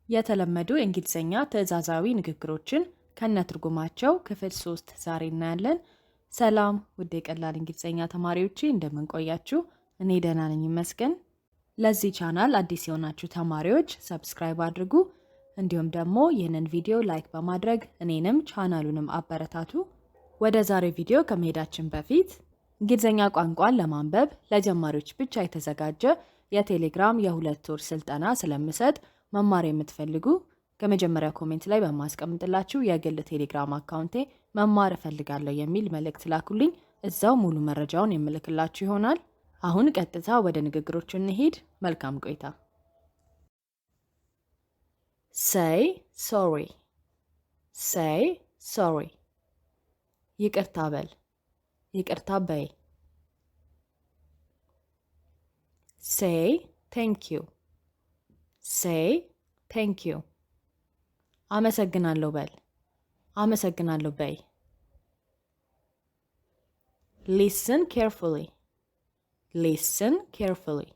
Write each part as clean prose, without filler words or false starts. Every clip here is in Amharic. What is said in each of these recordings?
የተለመዱ የእንግሊዝኛ ትዕዛዛዊ ንግግሮችን ከነትርጉማቸው ክፍል 3 ዛሬ እናያለን። ሰላም ውድ የቀላል እንግሊዝኛ ተማሪዎቼ እንደምን ቆያችሁ? እኔ ደህና ነኝ ይመስገን። ለዚህ ቻናል አዲስ የሆናችሁ ተማሪዎች ሰብስክራይብ አድርጉ፣ እንዲሁም ደግሞ ይህንን ቪዲዮ ላይክ በማድረግ እኔንም ቻናሉንም አበረታቱ። ወደ ዛሬ ቪዲዮ ከመሄዳችን በፊት እንግሊዝኛ ቋንቋን ለማንበብ ለጀማሪዎች ብቻ የተዘጋጀ የቴሌግራም የ2 ወር ስልጠና ስለምሰጥ መማር የምትፈልጉ ከመጀመሪያ ኮሜንት ላይ በማስቀምጥላችሁ የግል ቴሌግራም አካውንቴ መማር እፈልጋለሁ የሚል መልእክት ላኩልኝ። እዛው ሙሉ መረጃውን የምልክላችሁ ይሆናል። አሁን ቀጥታ ወደ ንግግሮቹ እንሂድ። መልካም ቆይታ። say sorry say sorry ይቅርታ በል፣ ይቅርታ በይ። say thank you say thank you አመሰግናለሁ በል፣ አመሰግናለሁ በይ። listen carefully listen carefully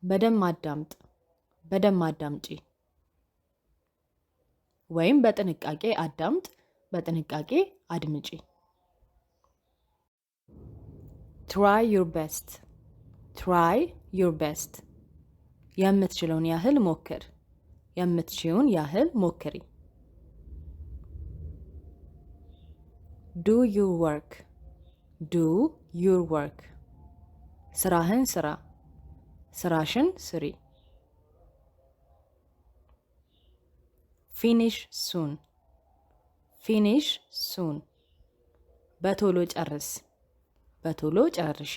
በደንብ አዳምጥ፣ በደንብ አዳምጪ። ወይም በጥንቃቄ አዳምጥ፣ በጥንቃቄ አድምጪ። try your best try your best የምትችለውን ያህል ሞክር፣ የምትችይውን ያህል ሞክሪ። do your work do your work ስራህን ስራ፣ ስራሽን ስሪ። finish soon finish soon በቶሎ ጨርስ፣ በቶሎ ጨርሺ።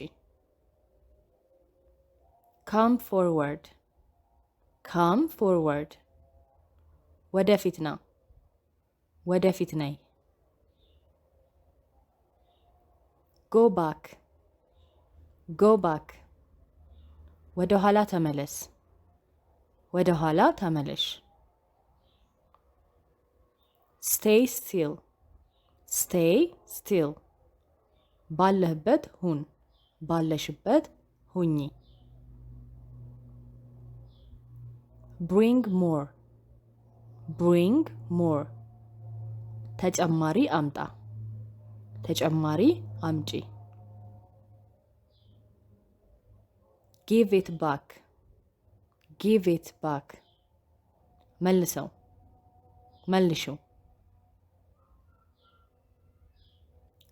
come forward come forward ወደፊት ና፣ ወደፊት ነይ። go back go back ወደ ኋላ ተመለስ፣ ወደ ኋላ ተመለሽ። stay still stay still ባለህበት ሁን፣ ባለሽበት ሁኚ። bring more bring more ተጨማሪ አምጣ፣ ተጨማሪ አምጪ። give it back give it back መልሰው፣ መልሽው።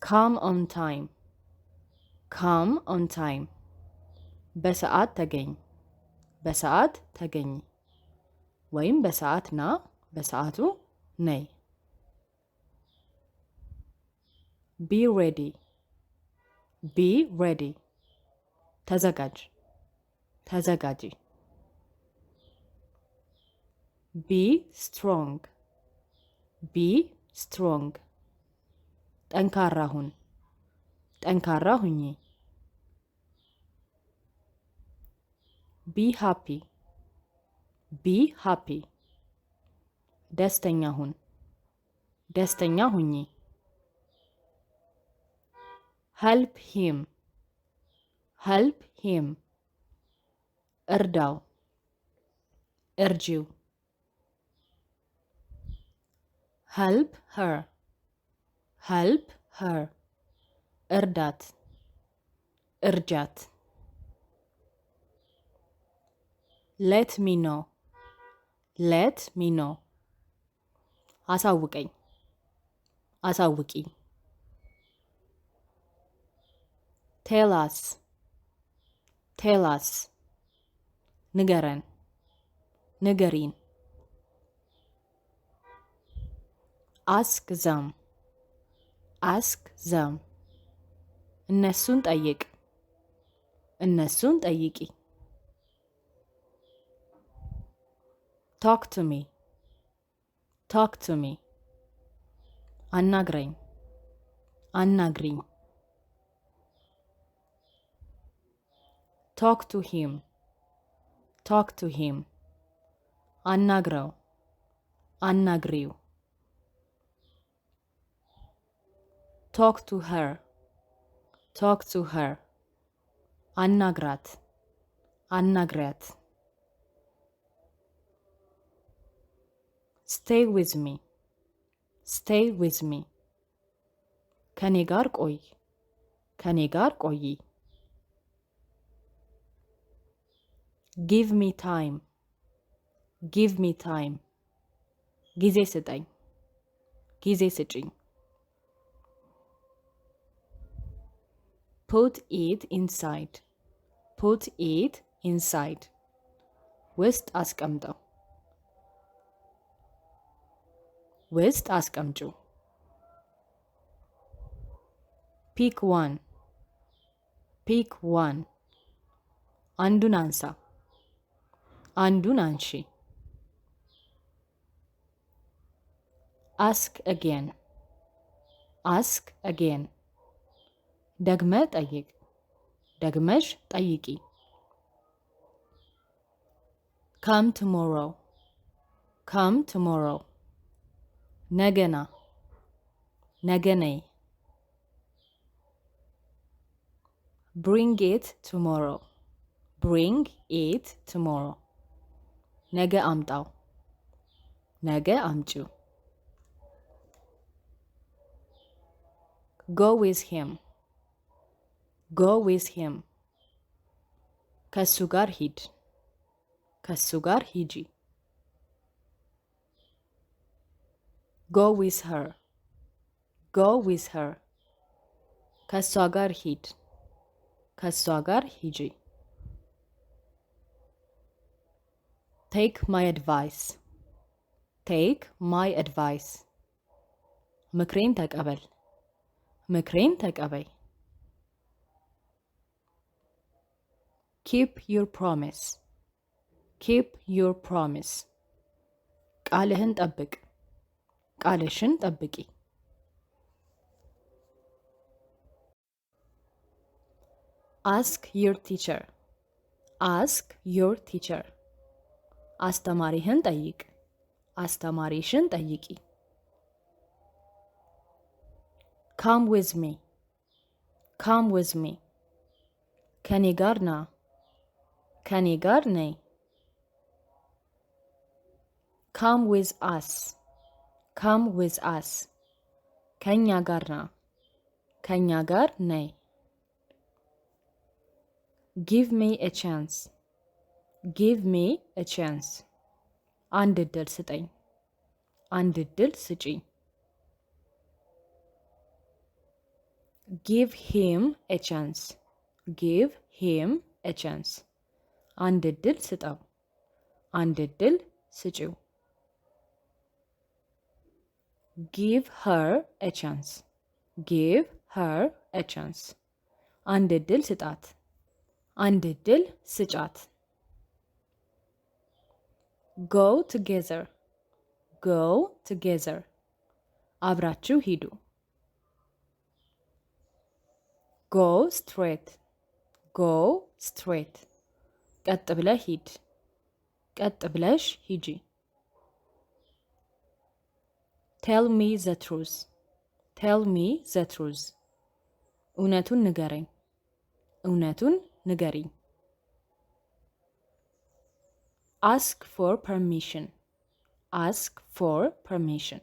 come on time come on time በሰዓት ተገኝ፣ በሰዓት ተገኝ። ወይም በሰዓት ና፣ በሰዓቱ ነይ። be ready be ready ተዘጋጅ፣ ተዘጋጂ። be strong be strong ጠንካራ ሁን፣ ጠንካራ ሁኚ። be happy be happy ደስተኛ ሁን፣ ደስተኛ ሁኚ። help him help him እርዳው፣ እርጂው። help her help her እርዳት፣ እርጃት። let me know let me know አሳውቀኝ፣ አሳውቂኝ። tell us tell us ንገረን፣ ንገሪን። ask them ask them እነሱን ጠይቅ፣ እነሱን ጠይቂ። talk to me talk to me አናግረኝ፣ አናግሪኝ። talk to him talk to him አናግረው፣ አናግሪው። talk to her talk to her አናግራት፣ አናግሪያት። stay with me, stay with me. ከኔ ጋር ቆይ፣ ከኔ ጋር ቆይ። give me time, give me time. ጊዜ ስጠኝ፣ ጊዜ ስጭኝ። put it inside, put it inside. ውስጥ አስቀምጠው፣ ውስጥ አስቀምጪው። pick one, pick one. አንዱን አንሳ፣ አንዱን አንሺ። ask again, ask again. ደግመ ጠይቅ፣ ደግመሽ ጠይቂ። come tomorrow, come tomorrow. ነገና፣ ነገ ነይ። bring it tomorrow, bring it tomorrow. ነገ አምጣው፣ ነገ አምጪው። go with him, go with him. ከሱ ጋር ሂድ፣ ከሱ ጋር ሂጂ። go with her, go with her. ከሷ ጋር ሂድ፣ ከሷ ጋር ሂጂ። take my advice, take my advice. ምክሬን ተቀበል፣ ምክሬን ተቀበይ። keep your promise, keep your promise. ቃልህን ጠብቅ፣ ቃልሽን ጠብቂ። ask your teacher, ask your teacher. አስተማሪህን ጠይቅ፣ አስተማሪሽን ጠይቂ። come with me, come with me. ከኔ ጋር ና፣ ከኔ ጋር ነይ። come with us, come with us. ከኛ ጋር ና፣ ከኛ ጋር ነይ። give me a chance, give me a chance. አንድ እድል ስጠኝ፣ አንድ እድል ስጪኝ። give him a chance, give him a chance. አንድ እድል ስጠው፣ አንድ እድል ስጪው። give her a chance, give her a chance. አንድ እድል ስጣት፣ አንድ እድል ስጫት። go together, go together. አብራችሁ ሂዱ። go straight, go straight. ቀጥ ብለህ ሂድ፣ ቀጥ ብለሽ ሂጂ። tell me the truth, tell me the truth. እውነቱን ንገረኝ፣ እውነቱን ንገሪኝ። ask for permission, ask for permission.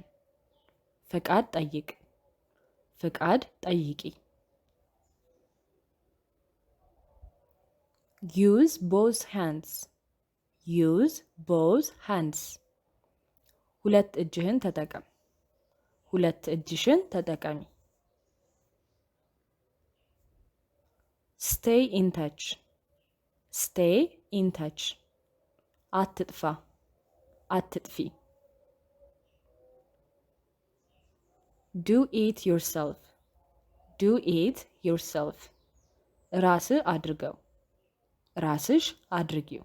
ፍቃድ ጠይቅ፣ ፍቃድ ጠይቂ። use both hands, use both hands. ሁለት እጅህን ተጠቀም፣ ሁለት እጅሽን ተጠቀሚ። stay in touch, stay in touch. አትጥፋ፣ አትጥፊ። do it yourself, do it yourself. ራስህ አድርገው፣ ራስሽ አድርጊው።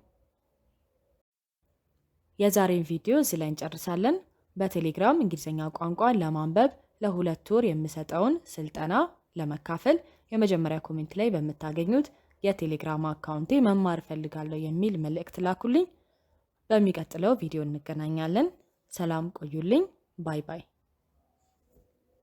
የዛሬን ቪዲዮ እዚህ ላይ እንጨርሳለን። በቴሌግራም እንግሊዝኛ ቋንቋን ለማንበብ ለ2 ወር የምሰጠውን ስልጠና ለመካፈል የመጀመሪያ ኮሜንት ላይ በምታገኙት የቴሌግራም አካውንቴ መማር ፈልጋለሁ የሚል መልእክት ላኩልኝ። በሚቀጥለው ቪዲዮ እንገናኛለን። ሰላም ቆዩልኝ። ባይ ባይ።